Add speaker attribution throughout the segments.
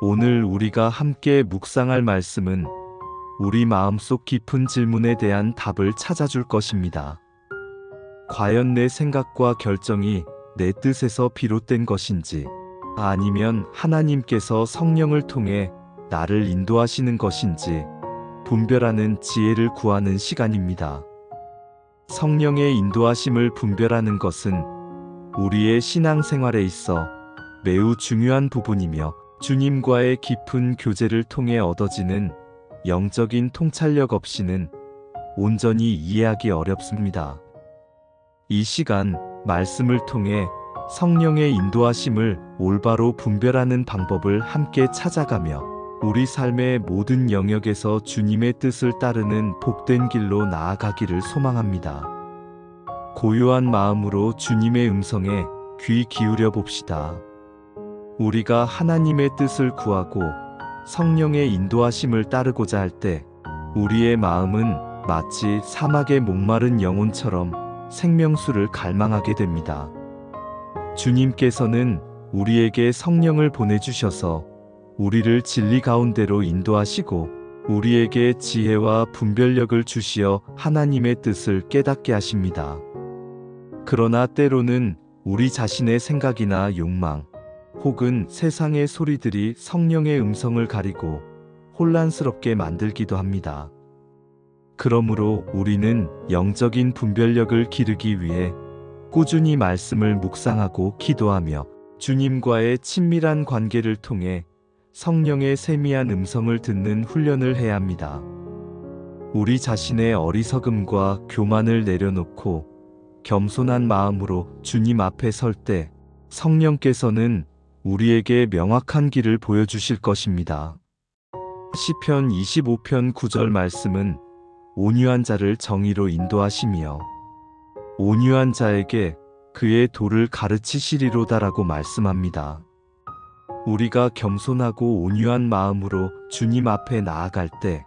Speaker 1: 오늘 우리가 함께 묵상할 말씀은 우리 마음속 깊은 질문에 대한 답을 찾아줄 것입니다. 과연 내 생각과 결정이 내 뜻에서 비롯된 것인지, 아니면 하나님께서 성령을 통해 나를 인도하시는 것인지 분별하는 지혜를 구하는 시간입니다. 성령의 인도하심을 분별하는 것은 우리의 신앙생활에 있어 매우 중요한 부분이며 주님과의 깊은 교제를 통해 얻어지는 영적인 통찰력 없이는 온전히 이해하기 어렵습니다. 이 시간 말씀을 통해 성령의 인도하심을 올바로 분별하는 방법을 함께 찾아가며 우리 삶의 모든 영역에서 주님의 뜻을 따르는 복된 길로 나아가기를 소망합니다. 고요한 마음으로 주님의 음성에 귀 기울여 봅시다. 우리가 하나님의 뜻을 구하고 성령의 인도하심을 따르고자 할 때 우리의 마음은 마치 사막의 목마른 영혼처럼 생명수를 갈망하게 됩니다. 주님께서는 우리에게 성령을 보내주셔서 우리를 진리 가운데로 인도하시고 우리에게 지혜와 분별력을 주시어 하나님의 뜻을 깨닫게 하십니다. 그러나 때로는 우리 자신의 생각이나 욕망, 혹은 세상의 소리들이 성령의 음성을 가리고 혼란스럽게 만들기도 합니다. 그러므로 우리는 영적인 분별력을 기르기 위해 꾸준히 말씀을 묵상하고 기도하며 주님과의 친밀한 관계를 통해 성령의 세미한 음성을 듣는 훈련을 해야 합니다. 우리 자신의 어리석음과 교만을 내려놓고 겸손한 마음으로 주님 앞에 설 때 성령께서는 우리에게 명확한 길을 보여주실 것입니다. 시편 25편 9절 말씀은 온유한 자를 정의로 인도하시며 온유한 자에게 그의 도를 가르치시리로다라고 말씀합니다. 우리가 겸손하고 온유한 마음으로 주님 앞에 나아갈 때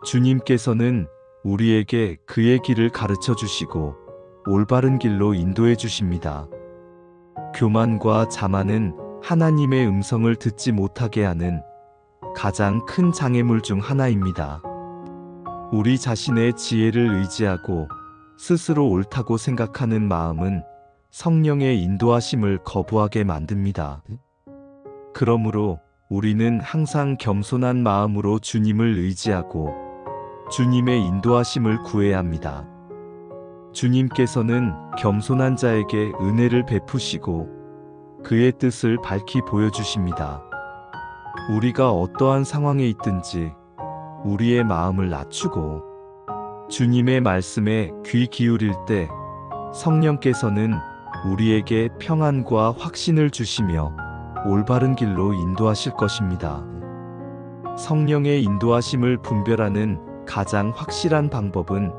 Speaker 1: 주님께서는 우리에게 그의 길을 가르쳐 주시고 올바른 길로 인도해 주십니다. 교만과 자만은 하나님의 음성을 듣지 못하게 하는 가장 큰 장애물 중 하나입니다. 우리 자신의 지혜를 의지하고 스스로 옳다고 생각하는 마음은 성령의 인도하심을 거부하게 만듭니다. 그러므로 우리는 항상 겸손한 마음으로 주님을 의지하고 주님의 인도하심을 구해야 합니다. 주님께서는 겸손한 자에게 은혜를 베푸시고 그의 뜻을 밝히 보여주십니다. 우리가 어떠한 상황에 있든지 우리의 마음을 낮추고 주님의 말씀에 귀 기울일 때 성령께서는 우리에게 평안과 확신을 주시며 올바른 길로 인도하실 것입니다. 성령의 인도하심을 분별하는 가장 확실한 방법은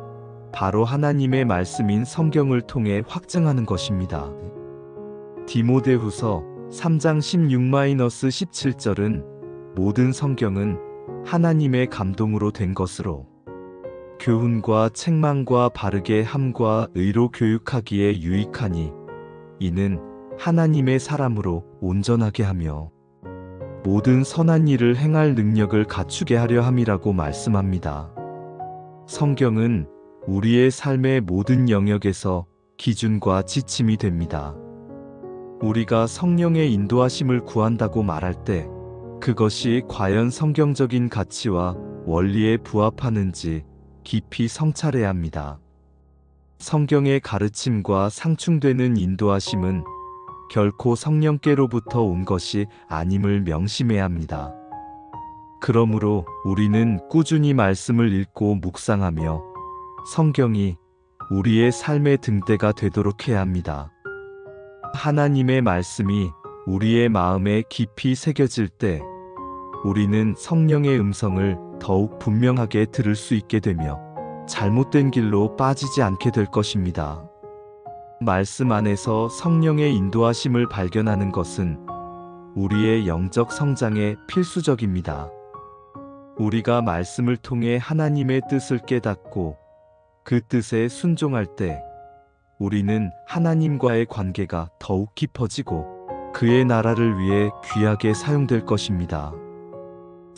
Speaker 1: 바로 하나님의 말씀인 성경을 통해 확증하는 것입니다. 디모데후서 3장 16-17절은 모든 성경은 하나님의 감동으로 된 것으로 교훈과 책망과 바르게 함과 의로 교육하기에 유익하니 이는 하나님의 사람으로 온전하게 하며 모든 선한 일을 행할 능력을 갖추게 하려 함이라고 말씀합니다. 성경은 우리의 삶의 모든 영역에서 기준과 지침이 됩니다. 우리가 성령의 인도하심을 구한다고 말할 때 그것이 과연 성경적인 가치와 원리에 부합하는지 깊이 성찰해야 합니다. 성경의 가르침과 상충되는 인도하심은 결코 성령께로부터 온 것이 아님을 명심해야 합니다. 그러므로 우리는 꾸준히 말씀을 읽고 묵상하며 성경이 우리의 삶의 등대가 되도록 해야 합니다. 하나님의 말씀이 우리의 마음에 깊이 새겨질 때 우리는 성령의 음성을 더욱 분명하게 들을 수 있게 되며 잘못된 길로 빠지지 않게 될 것입니다. 말씀 안에서 성령의 인도하심을 발견하는 것은 우리의 영적 성장에 필수적입니다. 우리가 말씀을 통해 하나님의 뜻을 깨닫고 그 뜻에 순종할 때 우리는 하나님과의 관계가 더욱 깊어지고 그의 나라를 위해 귀하게 사용될 것입니다.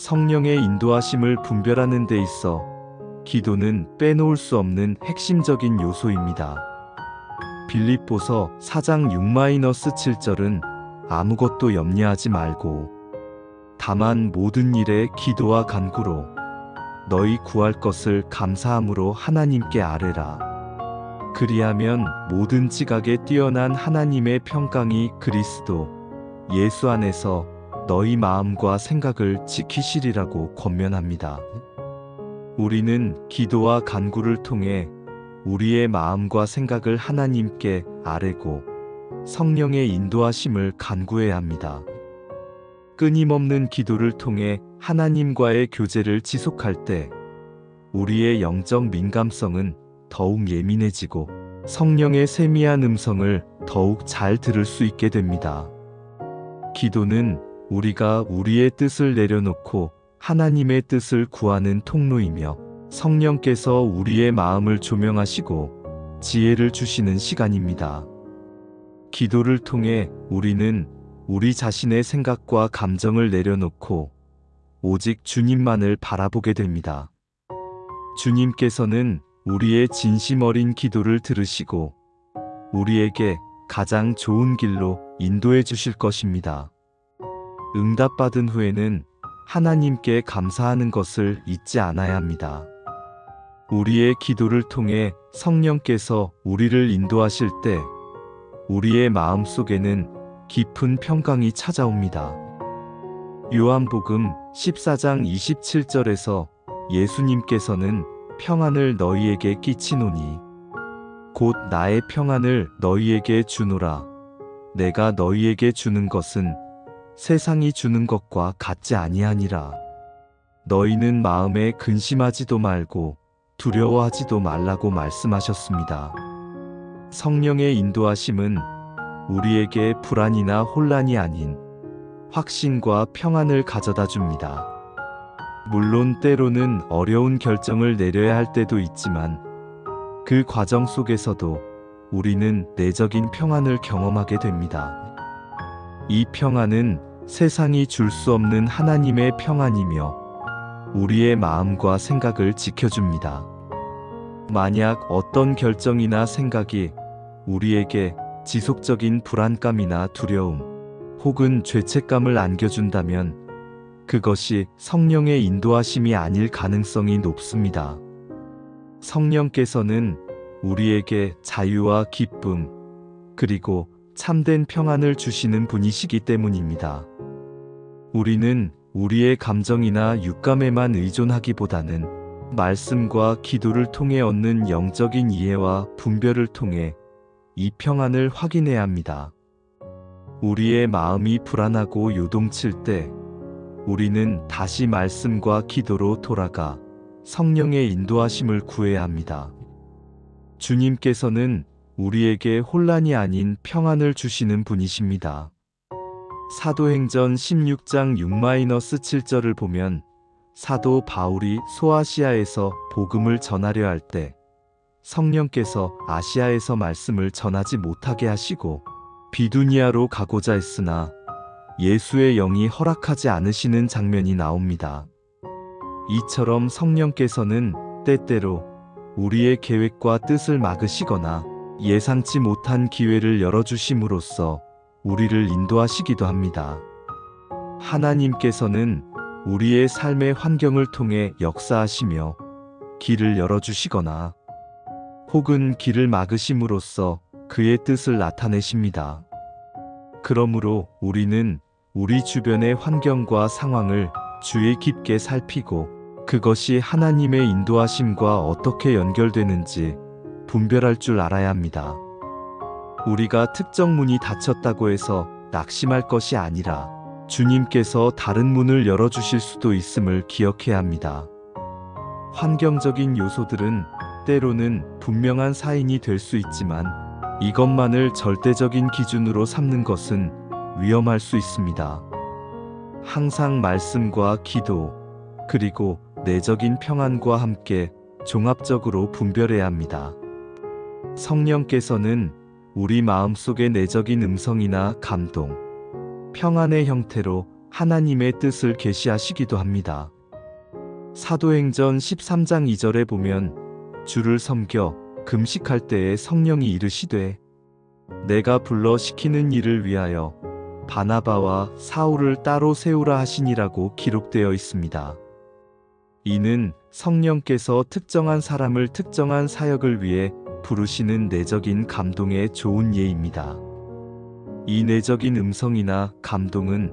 Speaker 1: 성령의 인도하심을 분별하는 데 있어 기도는 빼놓을 수 없는 핵심적인 요소입니다. 빌립보서 4장 6-7절은 아무것도 염려하지 말고 다만 모든 일에 기도와 간구로 너희 구할 것을 감사함으로 하나님께 아뢰라. 그리하면 모든 지각에 뛰어난 하나님의 평강이 그리스도 예수 안에서 너희 마음과 생각을 지키시리라고 권면합니다. 우리는 기도와 간구를 통해 우리의 마음과 생각을 하나님께 아뢰고 성령의 인도하심을 간구해야 합니다. 끊임없는 기도를 통해 하나님과의 교제를 지속할 때 우리의 영적 민감성은 더욱 예민해지고 성령의 세미한 음성을 더욱 잘 들을 수 있게 됩니다. 기도는 우리가 우리의 뜻을 내려놓고 하나님의 뜻을 구하는 통로이며 성령께서 우리의 마음을 조명하시고 지혜를 주시는 시간입니다. 기도를 통해 우리는 우리 자신의 생각과 감정을 내려놓고 오직 주님만을 바라보게 됩니다. 주님께서는 우리의 진심 어린 기도를 들으시고 우리에게 가장 좋은 길로 인도해 주실 것입니다. 응답받은 후에는 하나님께 감사하는 것을 잊지 않아야 합니다. 우리의 기도를 통해 성령께서 우리를 인도하실 때 우리의 마음 속에는 깊은 평강이 찾아옵니다. 요한복음 14장 27절에서 예수님께서는 평안을 너희에게 끼치노니 곧 나의 평안을 너희에게 주노라. 내가 너희에게 주는 것은 세상이 주는 것과 같지 아니하니라. 너희는 마음에 근심하지도 말고 두려워하지도 말라고 말씀하셨습니다. 성령의 인도하심은 우리에게 불안이나 혼란이 아닌 확신과 평안을 가져다 줍니다. 물론 때로는 어려운 결정을 내려야 할 때도 있지만 그 과정 속에서도 우리는 내적인 평안을 경험하게 됩니다. 이 평안은 세상이 줄 수 없는 하나님의 평안이며 우리의 마음과 생각을 지켜줍니다. 만약 어떤 결정이나 생각이 우리에게 지속적인 불안감이나 두려움 혹은 죄책감을 안겨준다면 그것이 성령의 인도하심이 아닐 가능성이 높습니다. 성령께서는 우리에게 자유와 기쁨 그리고 참된 평안을 주시는 분이시기 때문입니다. 우리는 우리의 감정이나 육감에만 의존하기보다는 말씀과 기도를 통해 얻는 영적인 이해와 분별을 통해 이 평안을 확인해야 합니다. 우리의 마음이 불안하고 요동칠 때 우리는 다시 말씀과 기도로 돌아가 성령의 인도하심을 구해야 합니다. 주님께서는 우리에게 혼란이 아닌 평안을 주시는 분이십니다. 사도행전 16장 6-7절을 보면 사도 바울이 소아시아에서 복음을 전하려 할 때 성령께서 아시아에서 말씀을 전하지 못하게 하시고 비두니아로 가고자 했으나 예수의 영이 허락하지 않으시는 장면이 나옵니다. 이처럼 성령께서는 때때로 우리의 계획과 뜻을 막으시거나 예상치 못한 기회를 열어주심으로써 우리를 인도하시기도 합니다. 하나님께서는 우리의 삶의 환경을 통해 역사하시며 길을 열어주시거나 혹은 길을 막으심으로써 그의 뜻을 나타내십니다. 그러므로 우리는 우리 주변의 환경과 상황을 주의 깊게 살피고 그것이 하나님의 인도하심과 어떻게 연결되는지 분별할 줄 알아야 합니다. 우리가 특정 문이 닫혔다고 해서 낙심할 것이 아니라 주님께서 다른 문을 열어주실 수도 있음을 기억해야 합니다. 환경적인 요소들은 때로는 분명한 사인이 될 수 있지만 이것만을 절대적인 기준으로 삼는 것은 위험할 수 있습니다. 항상 말씀과 기도, 그리고 내적인 평안과 함께 종합적으로 분별해야 합니다. 성령께서는 우리 마음속의 내적인 음성이나 감동, 평안의 형태로 하나님의 뜻을 계시하시기도 합니다. 사도행전 13장 2절에 보면 주를 섬겨 금식할 때에 성령이 이르시되 내가 불러 시키는 일을 위하여 바나바와 사울을 따로 세우라 하시니라고 기록되어 있습니다. 이는 성령께서 특정한 사람을 특정한 사역을 위해 부르시는 내적인 감동의 좋은 예입니다. 이 내적인 음성이나 감동은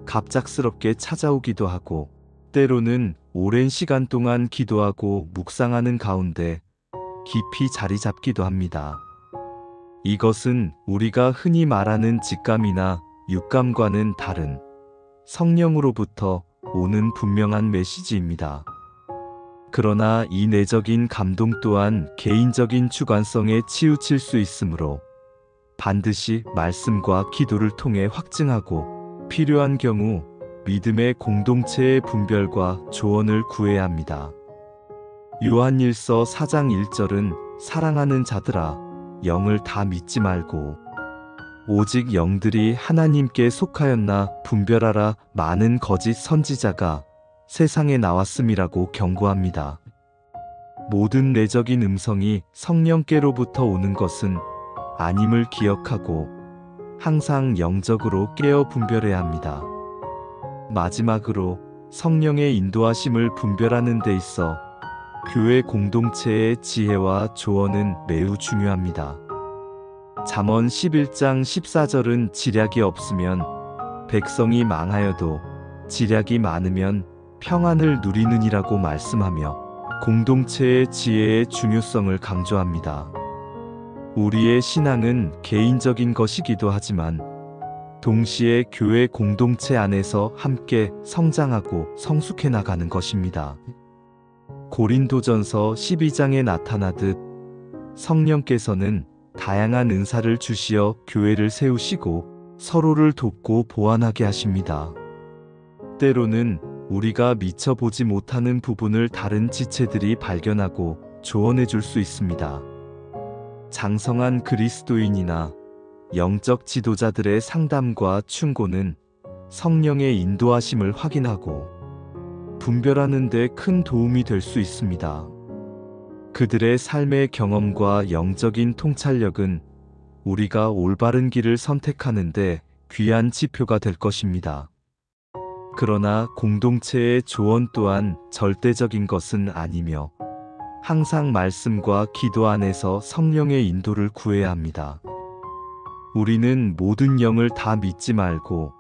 Speaker 1: 갑작스럽게 찾아오기도 하고 때로는 오랜 시간 동안 기도하고 묵상하는 가운데 깊이 자리 잡기도 합니다. 이것은 우리가 흔히 말하는 직감이나 육감과는 다른 성령으로부터 오는 분명한 메시지입니다. 그러나 이 내적인 감동 또한 개인적인 주관성에 치우칠 수 있으므로 반드시 말씀과 기도를 통해 확증하고 필요한 경우 믿음의 공동체의 분별과 조언을 구해야 합니다. 요한일서 4장 1절은 사랑하는 자들아 영을 다 믿지 말고 오직 영들이 하나님께 속하였나 분별하라. 많은 거짓 선지자가 세상에 나왔음이라고 경고합니다. 모든 내적인 음성이 성령께로부터 오는 것은 아님을 기억하고 항상 영적으로 깨어 분별해야 합니다. 마지막으로 성령의 인도하심을 분별하는 데 있어 교회 공동체의 지혜와 조언은 매우 중요합니다. 잠언 11장 14절은 지략이 없으면 백성이 망하여도 지략이 많으면 평안을 누리느니라고 말씀하며 공동체의 지혜의 중요성을 강조합니다. 우리의 신앙은 개인적인 것이기도 하지만 동시에 교회 공동체 안에서 함께 성장하고 성숙해 나가는 것입니다. 고린도전서 12장에 나타나듯 성령께서는 다양한 은사를 주시어 교회를 세우시고 서로를 돕고 보완하게 하십니다. 때로는 우리가 미처 보지 못하는 부분을 다른 지체들이 발견하고 조언해 줄 수 있습니다. 장성한 그리스도인이나 영적 지도자들의 상담과 충고는 성령의 인도하심을 확인하고 분별하는 데 큰 도움이 될 수 있습니다. 그들의 삶의 경험과 영적인 통찰력은 우리가 올바른 길을 선택하는데 귀한 지표가 될 것입니다. 그러나 공동체의 조언 또한 절대적인 것은 아니며 항상 말씀과 기도 안에서 성령의 인도를 구해야 합니다. 우리는 모든 영을 다 믿지 말고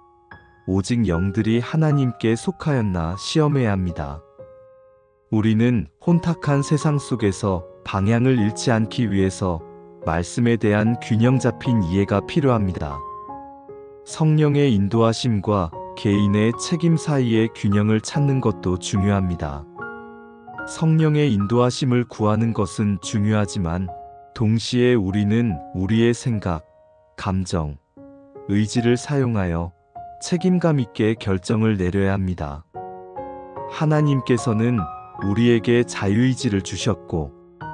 Speaker 1: 오직 영들이 하나님께 속하였나 시험해야 합니다. 우리는 혼탁한 세상 속에서 방향을 잃지 않기 위해서 말씀에 대한 균형 잡힌 이해가 필요합니다. 성령의 인도하심과 개인의 책임 사이의 균형을 찾는 것도 중요합니다. 성령의 인도하심을 구하는 것은 중요하지만 동시에 우리는 우리의 생각, 감정, 의지를 사용하여 책임감 있게 결정을 내려야 합니다. 하나님께서는 우리에게 자유의지를 주셨고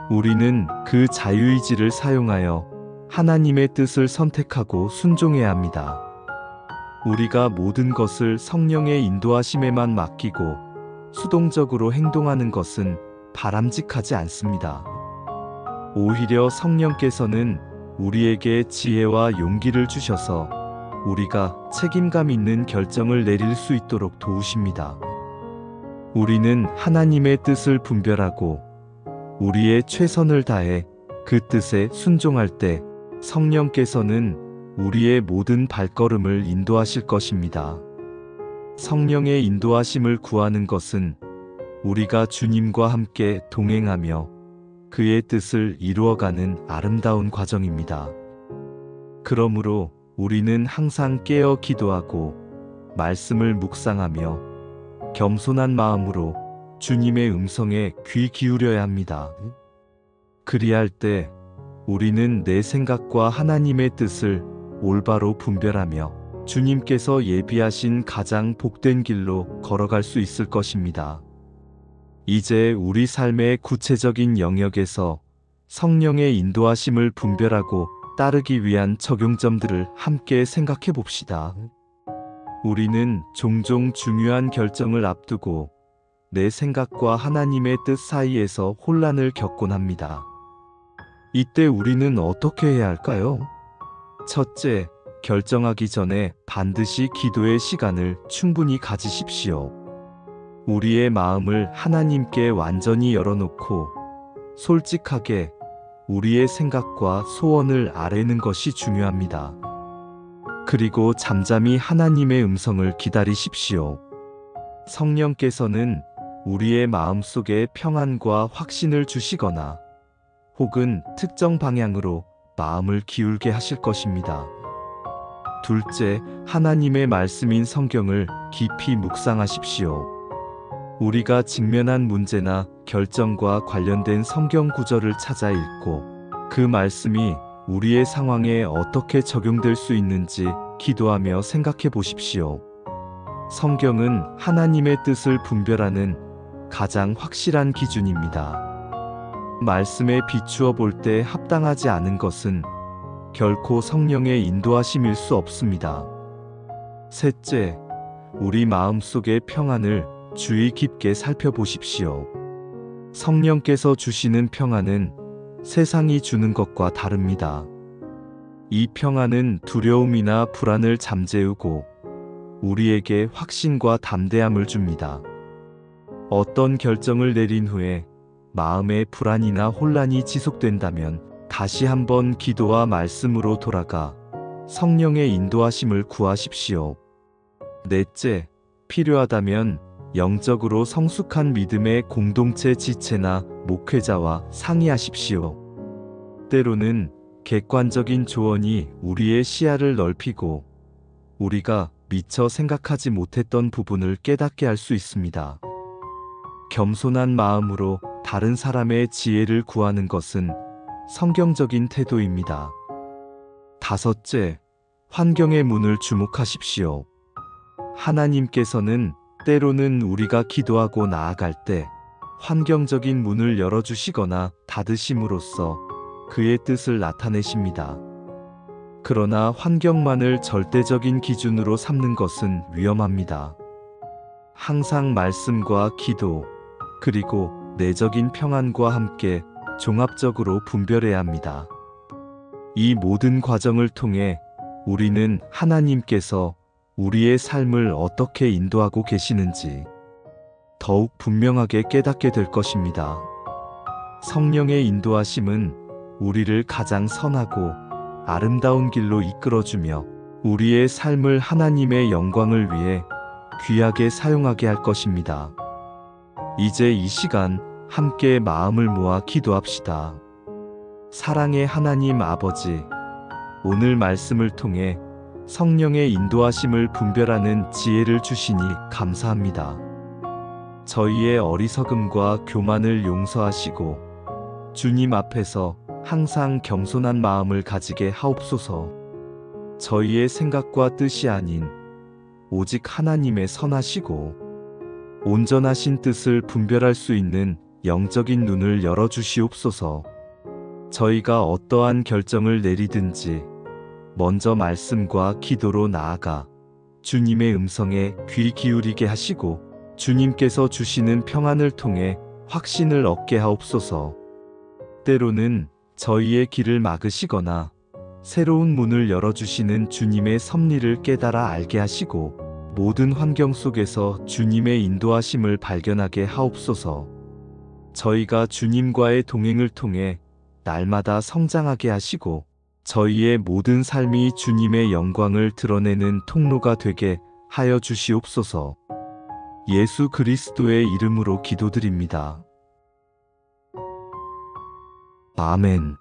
Speaker 1: 우리는 그 자유의지를 사용하여 하나님의 뜻을 선택하고 순종해야 합니다. 우리가 모든 것을 성령의 인도하심에만 맡기고 수동적으로 행동하는 것은 바람직하지 않습니다. 오히려 성령께서는 우리에게 지혜와 용기를 주셔서 우리가 책임감 있는 결정을 내릴 수 있도록 도우십니다. 우리는 하나님의 뜻을 분별하고 우리의 최선을 다해 그 뜻에 순종할 때 성령께서는 우리의 모든 발걸음을 인도하실 것입니다. 성령의 인도하심을 구하는 것은 우리가 주님과 함께 동행하며 그의 뜻을 이루어가는 아름다운 과정입니다. 그러므로 우리는 항상 깨어 기도하고 말씀을 묵상하며 겸손한 마음으로 주님의 음성에 귀 기울여야 합니다. 그리할 때 우리는 내 생각과 하나님의 뜻을 올바로 분별하며 주님께서 예비하신 가장 복된 길로 걸어갈 수 있을 것입니다. 이제 우리 삶의 구체적인 영역에서 성령의 인도하심을 분별하고 따르기 위한 적용점들을 함께 생각해 봅시다. 우리는 종종 중요한 결정을 앞두고 내 생각과 하나님의 뜻 사이에서 혼란을 겪곤 합니다. 이때 우리는 어떻게 해야 할까요? 첫째, 결정하기 전에 반드시 기도의 시간을 충분히 가지십시오. 우리의 마음을 하나님께 완전히 열어놓고 솔직하게 우리의 생각과 소원을 아뢰는 것이 중요합니다. 그리고 잠잠히 하나님의 음성을 기다리십시오. 성령께서는 우리의 마음속에 평안과 확신을 주시거나 혹은 특정 방향으로 마음을 기울게 하실 것입니다. 둘째, 하나님의 말씀인 성경을 깊이 묵상하십시오. 우리가 직면한 문제나 결정과 관련된 성경 구절을 찾아 읽고 그 말씀이 우리의 상황에 어떻게 적용될 수 있는지 기도하며 생각해 보십시오. 성경은 하나님의 뜻을 분별하는 가장 확실한 기준입니다. 말씀에 비추어 볼 때 합당하지 않은 것은 결코 성령의 인도하심일 수 없습니다. 셋째, 우리 마음속의 평안을 주의 깊게 살펴보십시오. 성령께서 주시는 평안은 세상이 주는 것과 다릅니다. 이 평안은 두려움이나 불안을 잠재우고 우리에게 확신과 담대함을 줍니다. 어떤 결정을 내린 후에 마음의 불안이나 혼란이 지속된다면 다시 한번 기도와 말씀으로 돌아가 성령의 인도하심을 구하십시오. 넷째, 필요하다면 영적으로 성숙한 믿음의 공동체 지체나 목회자와 상의하십시오. 때로는 객관적인 조언이 우리의 시야를 넓히고 우리가 미처 생각하지 못했던 부분을 깨닫게 할 수 있습니다. 겸손한 마음으로 다른 사람의 지혜를 구하는 것은 성경적인 태도입니다. 다섯째, 환경의 문을 주목하십시오. 하나님께서는 때로는 우리가 기도하고 나아갈 때 환경적인 문을 열어주시거나 닫으심으로써 그의 뜻을 나타내십니다. 그러나 환경만을 절대적인 기준으로 삼는 것은 위험합니다. 항상 말씀과 기도, 그리고 내적인 평안과 함께 종합적으로 분별해야 합니다. 이 모든 과정을 통해 우리는 하나님께서 우리의 삶을 어떻게 인도하고 계시는지 더욱 분명하게 깨닫게 될 것입니다. 성령의 인도하심은 우리를 가장 선하고 아름다운 길로 이끌어주며 우리의 삶을 하나님의 영광을 위해 귀하게 사용하게 할 것입니다. 이제 이 시간 함께 마음을 모아 기도합시다. 사랑의 하나님 아버지, 오늘 말씀을 통해 성령의 인도하심을 분별하는 지혜를 주시니 감사합니다. 저희의 어리석음과 교만을 용서하시고 주님 앞에서 항상 겸손한 마음을 가지게 하옵소서. 저희의 생각과 뜻이 아닌 오직 하나님의 선하시고 온전하신 뜻을 분별할 수 있는 영적인 눈을 열어주시옵소서. 저희가 어떠한 결정을 내리든지 먼저 말씀과 기도로 나아가 주님의 음성에 귀 기울이게 하시고 주님께서 주시는 평안을 통해 확신을 얻게 하옵소서. 때로는 저희의 길을 막으시거나 새로운 문을 열어주시는 주님의 섭리를 깨달아 알게 하시고 모든 환경 속에서 주님의 인도하심을 발견하게 하옵소서. 저희가 주님과의 동행을 통해 날마다 성장하게 하시고 저희의 모든 삶이 주님의 영광을 드러내는 통로가 되게 하여 주시옵소서. 예수 그리스도의 이름으로 기도드립니다. 아멘.